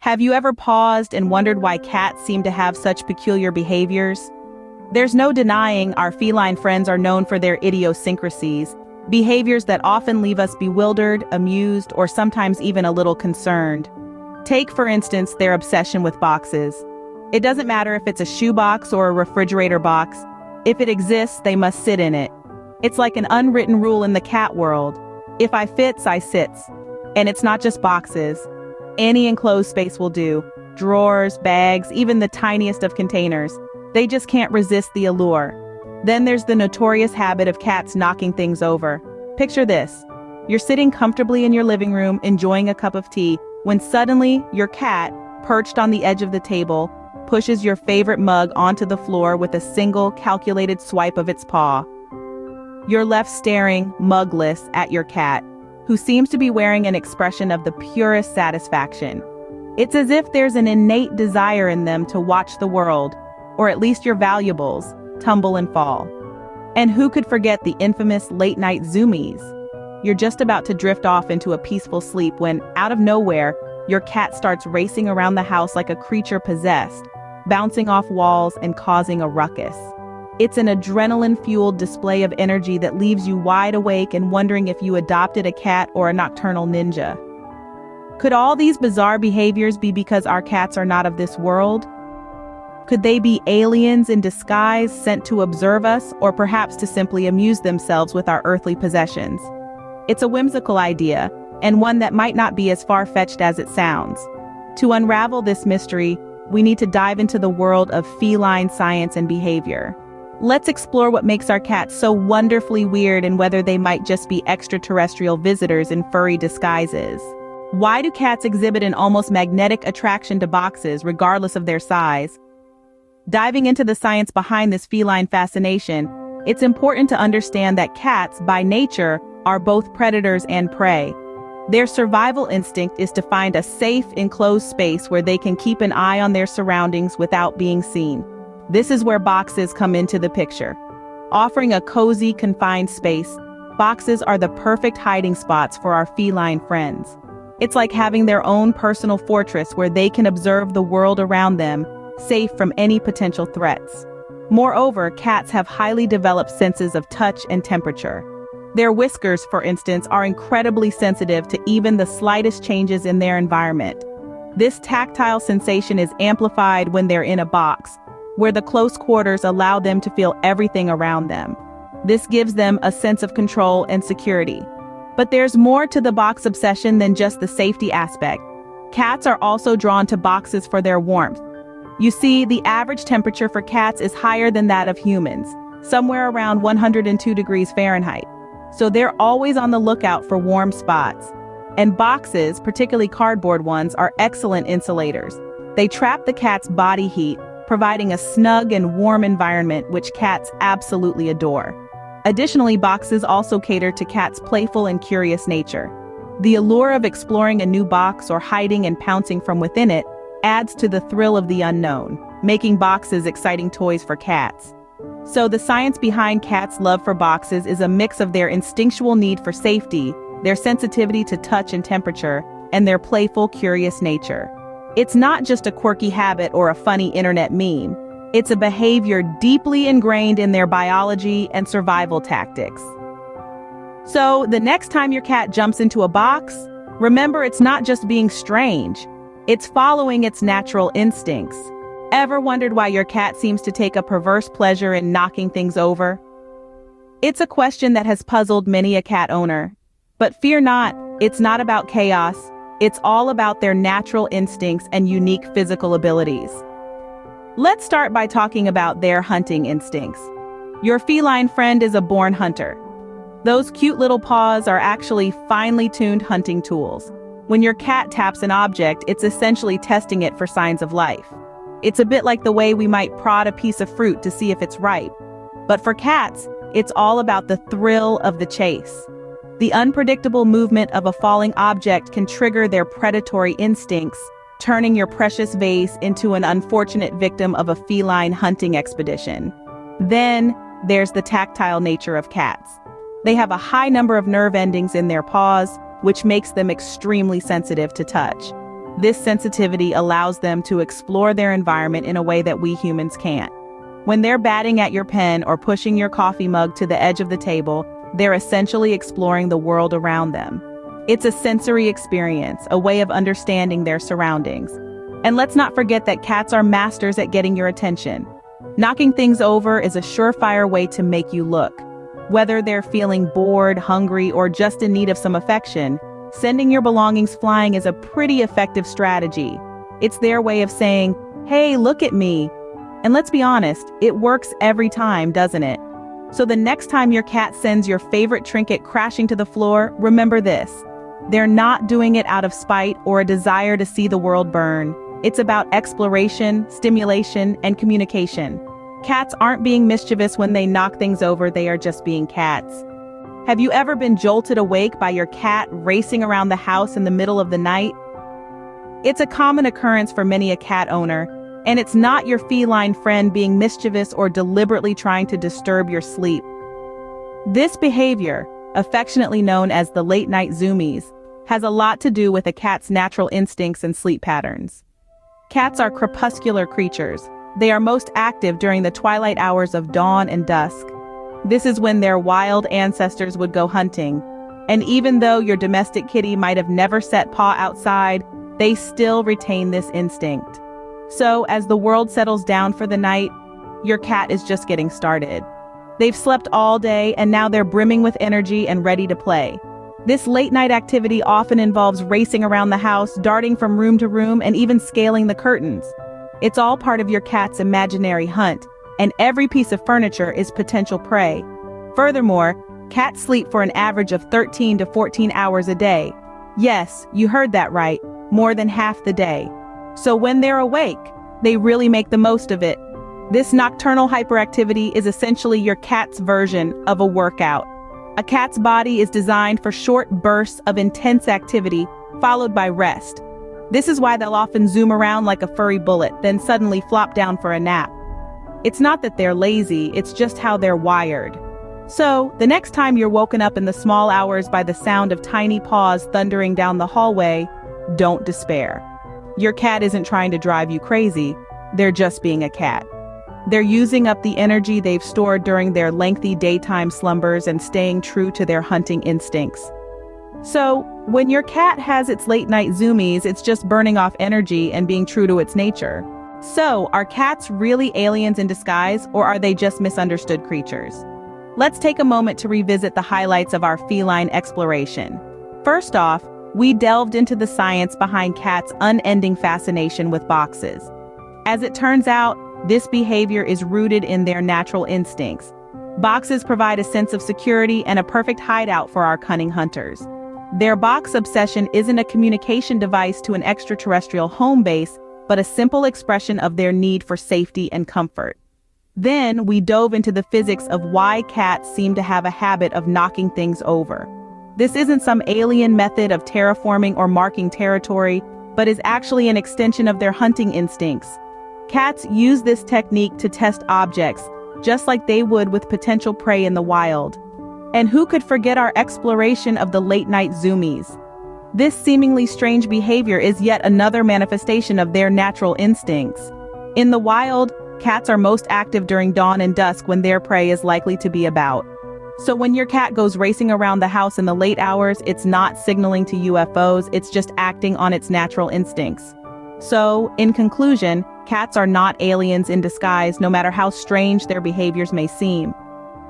Have you ever paused and wondered why cats seem to have such peculiar behaviors? There's no denying our feline friends are known for their idiosyncrasies, behaviors that often leave us bewildered, amused, or sometimes even a little concerned. Take, for instance, their obsession with boxes. It doesn't matter if it's a shoebox or a refrigerator box. If it exists, they must sit in it. It's like an unwritten rule in the cat world. If I fits, I sits. And it's not just boxes. Any enclosed space will do. Drawers, bags, even the tiniest of containers. They just can't resist the allure. Then there's the notorious habit of cats knocking things over. Picture this. You're sitting comfortably in your living room, enjoying a cup of tea, when suddenly your cat, perched on the edge of the table, pushes your favorite mug onto the floor with a single calculated swipe of its paw. You're left staring, mugless, at your cat, who seems to be wearing an expression of the purest satisfaction. It's as if there's an innate desire in them to watch the world, or at least your valuables, tumble and fall. And who could forget the infamous late-night zoomies? You're just about to drift off into a peaceful sleep when, out of nowhere, your cat starts racing around the house like a creature possessed, bouncing off walls and causing a ruckus. It's an adrenaline-fueled display of energy that leaves you wide awake and wondering if you adopted a cat or a nocturnal ninja. Could all these bizarre behaviors be because our cats are not of this world? Could they be aliens in disguise sent to observe us, or perhaps to simply amuse themselves with our earthly possessions? It's a whimsical idea, and one that might not be as far-fetched as it sounds. To unravel this mystery, we need to dive into the world of feline science and behavior. Let's explore what makes our cats so wonderfully weird and whether they might just be extraterrestrial visitors in furry disguises. Why do cats exhibit an almost magnetic attraction to boxes, regardless of their size? Diving into the science behind this feline fascination, it's important to understand that cats, by nature, are both predators and prey. Their survival instinct is to find a safe, enclosed space where they can keep an eye on their surroundings without being seen. This is where boxes come into the picture. Offering a cozy, confined space, boxes are the perfect hiding spots for our feline friends. It's like having their own personal fortress where they can observe the world around them, safe from any potential threats. Moreover, cats have highly developed senses of touch and temperature. Their whiskers, for instance, are incredibly sensitive to even the slightest changes in their environment. This tactile sensation is amplified when they're in a box, where the close quarters allow them to feel everything around them. This gives them a sense of control and security. But there's more to the box obsession than just the safety aspect. Cats are also drawn to boxes for their warmth. You see, the average temperature for cats is higher than that of humans, somewhere around 102 degrees Fahrenheit. So they're always on the lookout for warm spots. And boxes, particularly cardboard ones, are excellent insulators. They trap the cat's body heat, providing a snug and warm environment which cats absolutely adore. Additionally, boxes also cater to cats' playful and curious nature. The allure of exploring a new box or hiding and pouncing from within it adds to the thrill of the unknown, making boxes exciting toys for cats. So the science behind cats' love for boxes is a mix of their instinctual need for safety, their sensitivity to touch and temperature, and their playful, curious nature. It's not just a quirky habit or a funny internet meme. It's a behavior deeply ingrained in their biology and survival tactics. So the next time your cat jumps into a box, remember it's not just being strange. It's following its natural instincts. Ever wondered why your cat seems to take a perverse pleasure in knocking things over? It's a question that has puzzled many a cat owner. But fear not, it's not about chaos. It's all about their natural instincts and unique physical abilities. Let's start by talking about their hunting instincts. Your feline friend is a born hunter. Those cute little paws are actually finely tuned hunting tools. When your cat taps an object, it's essentially testing it for signs of life. It's a bit like the way we might prod a piece of fruit to see if it's ripe. But for cats, it's all about the thrill of the chase. The unpredictable movement of a falling object can trigger their predatory instincts, turning your precious vase into an unfortunate victim of a feline hunting expedition. Then, there's the tactile nature of cats. They have a high number of nerve endings in their paws, which makes them extremely sensitive to touch. This sensitivity allows them to explore their environment in a way that we humans can't. When they're batting at your pen or pushing your coffee mug to the edge of the table, they're essentially exploring the world around them. It's a sensory experience, a way of understanding their surroundings. And let's not forget that cats are masters at getting your attention. Knocking things over is a surefire way to make you look. Whether they're feeling bored, hungry, or just in need of some affection, sending your belongings flying is a pretty effective strategy. It's their way of saying, "Hey, look at me." And let's be honest, it works every time, doesn't it? So the next time your cat sends your favorite trinket crashing to the floor, remember this. They're not doing it out of spite or a desire to see the world burn. It's about exploration, stimulation, and communication. Cats aren't being mischievous when they knock things over, they are just being cats. Have you ever been jolted awake by your cat racing around the house in the middle of the night? It's a common occurrence for many a cat owner, and it's not your feline friend being mischievous or deliberately trying to disturb your sleep. This behavior, affectionately known as the late-night zoomies, has a lot to do with a cat's natural instincts and sleep patterns. Cats are crepuscular creatures. They are most active during the twilight hours of dawn and dusk. This is when their wild ancestors would go hunting. And even though your domestic kitty might have never set paw outside, they still retain this instinct. So, as the world settles down for the night, your cat is just getting started. They've slept all day and now they're brimming with energy and ready to play. This late-night activity often involves racing around the house, darting from room to room, and even scaling the curtains. It's all part of your cat's imaginary hunt, and every piece of furniture is potential prey. Furthermore, cats sleep for an average of 13 to 14 hours a day. Yes, you heard that right, more than half the day. So when they're awake, they really make the most of it. This nocturnal hyperactivity is essentially your cat's version of a workout. A cat's body is designed for short bursts of intense activity, followed by rest. This is why they'll often zoom around like a furry bullet, then suddenly flop down for a nap. It's not that they're lazy, it's just how they're wired. So, the next time you're woken up in the small hours by the sound of tiny paws thundering down the hallway, don't despair. Your cat isn't trying to drive you crazy, they're just being a cat. They're using up the energy they've stored during their lengthy daytime slumbers and staying true to their hunting instincts. So, when your cat has its late-night zoomies, it's just burning off energy and being true to its nature. So, are cats really aliens in disguise, or are they just misunderstood creatures? Let's take a moment to revisit the highlights of our feline exploration. First off, we delved into the science behind cats' unending fascination with boxes. As it turns out, this behavior is rooted in their natural instincts. Boxes provide a sense of security and a perfect hideout for our cunning hunters. Their box obsession isn't a communication device to an extraterrestrial home base, but a simple expression of their need for safety and comfort. Then we dove into the physics of why cats seem to have a habit of knocking things over. This isn't some alien method of terraforming or marking territory, but is actually an extension of their hunting instincts. Cats use this technique to test objects, just like they would with potential prey in the wild. And who could forget our exploration of the late-night zoomies? This seemingly strange behavior is yet another manifestation of their natural instincts. In the wild, cats are most active during dawn and dusk when their prey is likely to be about. So when your cat goes racing around the house in the late hours, it's not signaling to UFOs, it's just acting on its natural instincts. So, in conclusion, cats are not aliens in disguise, no matter how strange their behaviors may seem.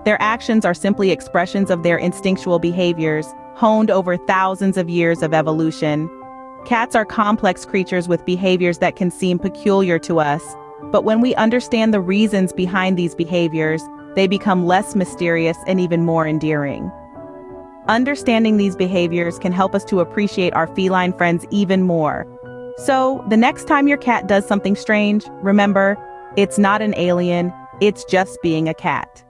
Their actions are simply expressions of their instinctual behaviors, honed over thousands of years of evolution. Cats are complex creatures with behaviors that can seem peculiar to us, but when we understand the reasons behind these behaviors, they become less mysterious and even more endearing. Understanding these behaviors can help us to appreciate our feline friends even more. So, the next time your cat does something strange, remember, it's not an alien, it's just being a cat.